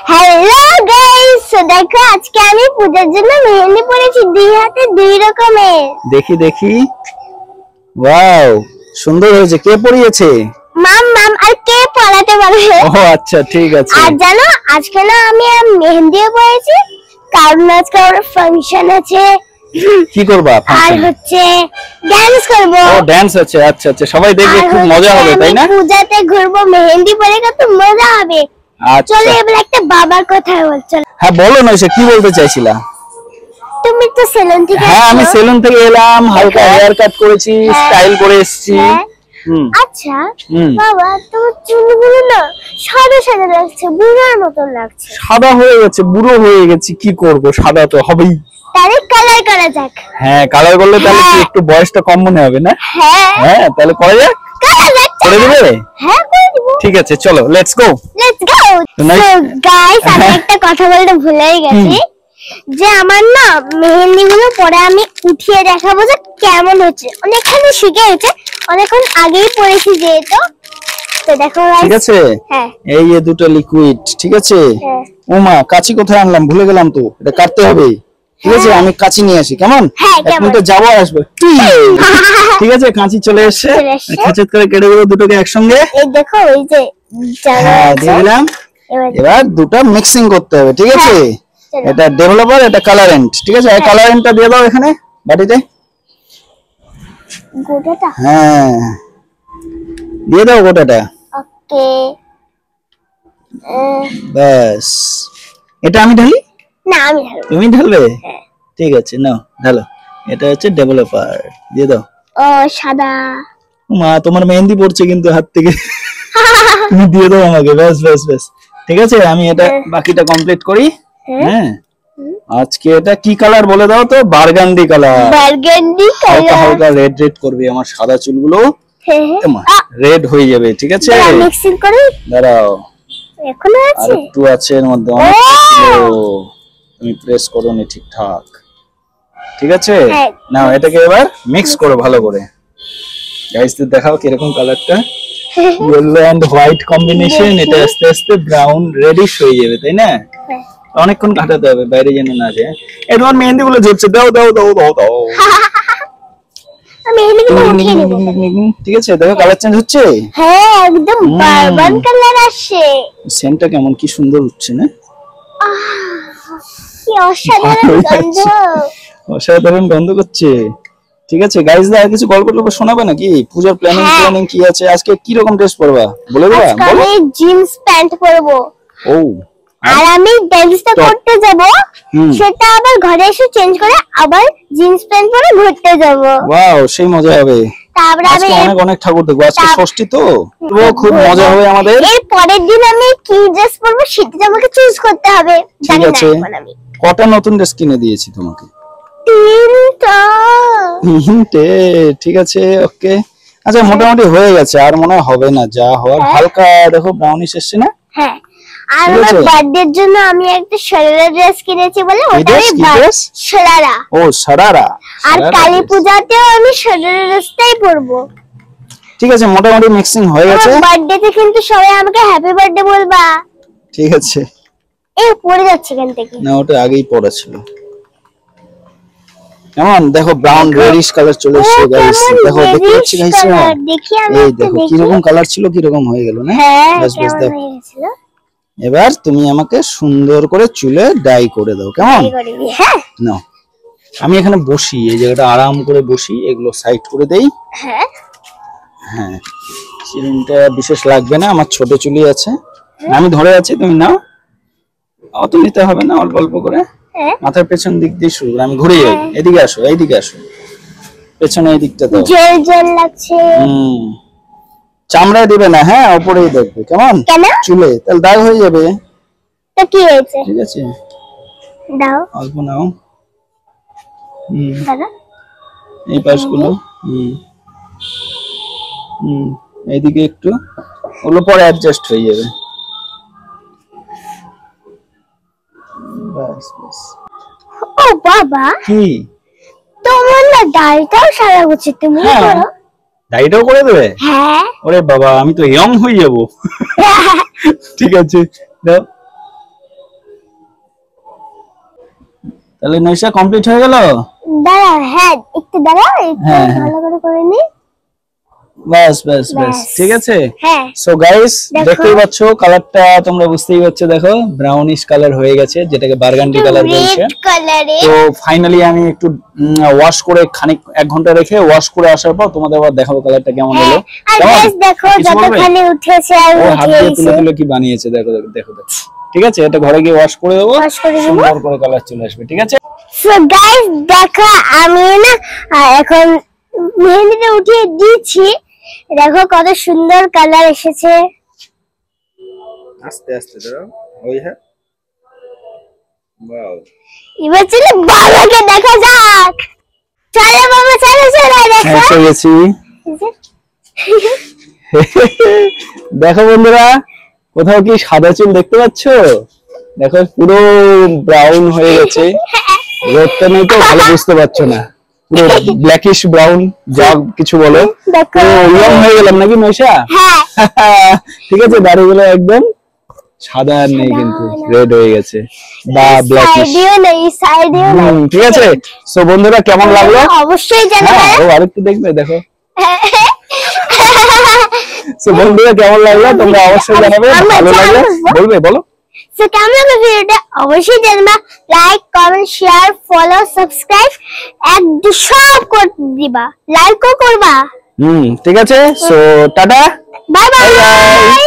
Hello guys, দেখো আজকে আমি পূজার জন্য মেহেন্দি পরেছি দুই হাতে দুই রকমের। দেখি দেখি, ওয়াও সুন্দর হয়েছে। কে পরিয়েছে? মাম আর কে পরাতে পারবে? ও আচ্ছা, ঠিক আছে। আর জানো আজকে না আমি মেহেন্দিও পরেছি, কারণ আজকে আমার ফাংশন আছে। কি করবা আর ফাংশন? হচ্ছে ডান্স করব। ও ডান্স আছে, আচ্ছা আচ্ছা, সবাই দেখবে, খুব মজা হবে তাই না? পূজাতে ঘুরবো, মেহেন্দি পরে কত মজা হবে। আচ্ছা চলো এবার একটা বাবার কথা বলছো। হ্যাঁ বলো না, কি বলতে চাইছিলা? তুমি তো সেলুন থেকে? হ্যাঁ আমি সেলুন থেকে এলাম, হালকা হেয়ার কাট করেছি, স্টাইল করে এসেছি। আচ্ছা বাবা, তোমার চুলগুলো না সাদা সাদা লাগছে, বুড়োর মতো লাগছে। সাদা হয়ে গেছে, বুড়ো হয়ে গেছি, কি করব, সাদা তো হবেই। তাহলে কালার করা যাক। হ্যাঁ কালার করলে তাহলে কি একটু বয়সটা কম মনে হবে না? হ্যাঁ তাহলে করা যাক। করে দিবে? হ্যাঁ করে দিব। ঠিক আছে, চলো লেটস গো। সো গাইস, আমি একটা কথা বলতে ভুলেই গেছি, যে আমার না মেহেন্দি গুলো পরে আমি উঠিয়ে দেখাবো যে কেমন হচ্ছে। অনেকখানি শিখে গেছে, অনেকক্ষণ আগেই পড়েছি যেহেতু। তো দেখো ঠিক আছে। এই যে দুটো লিকুইড, ঠিক আছে। ওমা কাঁচি কোথায় আনলাম, ভুলে গেলাম তো, এটা কাটতে হবে। ঠিক আছে, আমি কাঁচি নিয়ে আসি, কেমন? এক মিনিটে যাবো আসবো। ঠিক আছে, কাঁচি চলে এসেছে, খেচেত করে কেটে দেবো দুটোকে একসঙ্গে। এই দেখো, এই যে হ্যাঁ দিয়ে দিলাম। এবার দুটো মিক্সিং করতে হবে, ঠিক আছে। এটা ডেভেলপার, এটা কালারেন্ট, ঠিক আছে। কালারেন্টটা দিয়ে দাও এখানে বাটিতে। গোটাটা? হ্যাঁ দিয়ে দাও গোটাটা। ওকে, বাস। এটা আমি ঢালি? না আমি ঢালবো। তুমি ঢালবে? ঠিক আছে, নাও ঢালো। এটা হচ্ছে ডেভেলপার, দিয়ে দাও। ও সাদা। মা তোমার মেহেন্দি পড়ছে কিন্তু হাত থেকে। তুমি দিয়ে দাও আমাকে, বাস বাস বাস। ঠিক আছে, আমি এটা বাকিটা কমপ্লিট করি। হ্যাঁ আজকে এটা কি কালার বলে দাও তো? Burgundy colour. বারগান্ডি কালার, হালকা হালকা রেড রেড করবে আমার সাদা চুলগুলো, রেড হয়ে যাবে, ঠিক আছে। মিক্সিং করি, দাঁড়াও, এখনো আছে আর একটু আছে এর মধ্যে, অনেক ছিল, তুমি প্রেস করোনি ঠিকঠাক। ঠিক আছে, নাও এটাকে এবার মিক্স করো ভালো করে। গাইসদের দেখাও কিরকম কালারটা, ইয়েলো এন্ড হোয়াইট কম্বিনেশন। এটা আস্তে আস্তে ব্রাউন রেডিশ হয়ে যাবে, তাই না? অনেকক্ষণ কাটাতে হবে, বাইরে যেন না যায়। এই তোমার মেহেন্দি গুলো ঝরছে, দাও দাও দাও দাও দাও। আমি এদিকে উঠিয়ে নেব। ঠিক আছে, দেখো কালার চেঞ্জ হচ্ছে। হ্যাঁ একদম বারবান কালার আসছে। সেন্টটা কেমন, কি সুন্দর হচ্ছে না? কি অসাধারণ গন্ধ, অসাধারণ গন্ধ করছে। ঠিক আছে গাইস, আর কিছু গল্প টল্প শোনাবে নাকি? পূজার প্ল্যানিং কি আছে? আজকে কি রকম ড্রেস পরবা বলে দাও। আমি জিন্স প্যান্ট পরবো। ও, আর আমি ডান্সটা করতে যাব, সেটা আবার ঘরে এসে চেঞ্জ করে আবার জিন্স প্যান্ট পরে ঘুরতে যাব। ওয়াও, সেই মজা হবে। তারপরে আমি অনেক ঠাকুর দেখবো, আজকে ষষ্ঠী তো, খুব মজা হবে আমাদের। এর পরের দিন আমি কি ড্রেস পরবো সেটা আমাকে চুজ করতে হবে। ঠিক আছে, কটা নতুন ড্রেস কিনে দিয়েছি তোমাকে? তিনটে। ঠিক আছে, ওকে। আচ্ছা মোটামুটি হয়ে গেছে, আর মনে হবে না, যা হওয়ার। হালকা দেখো ব্রাউনিশ এসছে না? হ্যাঁ, আর আমার বার্থডের জন্য আমি একটা শরারা ড্রেস কিনেছি, বলে ওটাই শরারা। ও শরারা। আর কালী পূজাতেও আমি শরারা ড্রেসটাই পরবো। ঠিক আছে, মোটামুটি মিক্সিং হয়ে গেছে। বার্থডেতে কিন্তু সবাই আমাকে হ্যাপি বার্থডে বলবা। ঠিক আছে। এই পড়ে যাচ্ছে কেন থেকে? না ওটা আগেই পড়া ছিল। কেমন দেখো, ব্রাউন রেডিশ কালার চলে এসেছে গাইস। দেখো দেখতে পাচ্ছি গাইস, এই দেখো কি রকম কালার ছিল, কি রকম হয়ে গেল না? বাস বাস দেখো। এবার তুমি আমাকে সুন্দর করে চুলে ডাই করে দাও, কেমন? হ্যাঁ নাও, আমি এখানে বসি, এই জায়গাটা আরাম করে বসি, এগুলো সাইড করে দেই। হ্যাঁ হ্যাঁ, চিরুনটা বিশেষ লাগবে না, আমার ছোট চুলি আছে। আমি ধরে আছি, তুমি নাও। অত নিতে হবে না, অল্প অল্প করে। মাথার পেছন দিক দিয়ে শুরু করে, আমি ঘুরে যাই। এদিকে আসো, এইদিকে আসো, পেছনে এই দিকটা দাও। জেল জেল লাগছে। চামড়ায় দিবে না, হ্যাঁ উপরেই দেখবে, কেমন? চুলে তাহলে দাগ হয়ে যাবে। তো কি হয়েছে? ঠিক আছে, দাও অল্প নাও। দাদা এই পাশগুলো, এইদিকে একটু, ওগুলো পরে অ্যাডজাস্ট হয়ে যাবে। বাস বাস। ও বাবা, কি তোমার না দাড়িটাও সাদা হচ্ছে, তুমি করো? দাড়িটাও করে দেবে? হ্যাঁ। ওরে বাবা, আমি তো ইয়ং হয়ে যাবো। ঠিক আছে দাও। তাহলে নৈশা কমপ্লিট হয়ে গেল। দাঁড়া, হ্যাঁ একটু দাঁড়া, একটু হ্যাঁ, ভালো করে নি। বাস বাস বাস, ঠিক আছে। হ্যাঁ সো গাইস, দেখো। দেখতেই পাচ্ছ কালারটা তোমরা বুঝতেই পারছো, দেখো ব্রাউনিশ কালার হয়ে গেছে, যেটাকে বার্গান্ডি কালার বলছে। রেড কালারে। তো ফাইনালি আমি একটু ওয়াশ করে খানিক 1 ঘন্টা রেখে ওয়াশ করে আসার পর তোমাদের আবার দেখাবো কালারটা কেমন হলো। আর গাইস দেখো যতখানি উঠেছে আর ও হাত দিয়ে উঠেছে। তুলে তুলে কি বানিয়েছে, দেখো দেখো দেখো দেখো। ঠিক আছে, এটা ঘরে গিয়ে ওয়াশ করে দেবো, Wash করে দেবো। সুন্দর করে কালার চলে আসবে। ঠিক আছে। সো গাইস দেখো আমি না এখন মেহেদিটা উঠিয়ে দিয়েছি, দেখো কত সুন্দর কালার এসেছে। আস্তে আস্তে দাও, ওই হ্যাঁ, ওয়াও। এবার চলো বাবাকে দেখা যাক। চলো বাবা, চলো চলো দেখো। এসে গেছি। দেখো বন্ধুরা, কোথাও কি সাদা চুল দেখতে পাচ্ছো? দেখো পুরো ব্রাউন হয়ে গেছে, রোদটা নেই তো ভালো বুঝতে পারছো না, পুরো ব্ল্যাকিশ ব্রাউন যা কিছু বলো। দেখো ইয়ং হয়ে গেলাম নাকি নৈশা? হ্যাঁ ঠিক আছে, দাড়িগুলো একদম সাদা আর নেই, কিন্তু রেড হয়ে গেছে বা ব্ল্যাকিশ। সাইডেও নেই, সাইডেও নেই। ঠিক আছে। সো বন্ধুরা, কেমন লাগলো অবশ্যই জানাবে। হ্যাঁ, ও আরেকটু দেখবে, দেখো। সো বন্ধুরা, কেমন লাগলো তোমরা অবশ্যই জানাবে, ভালো লাগলে বলবে, বলো। সো কেমন লাগলো ভিডিওটা অবশ্যই জানাবে, like comment share follow subscribe একদম সব করে দিবা, লাইকও করবা। ঠিক আছে। So tata, bye bye.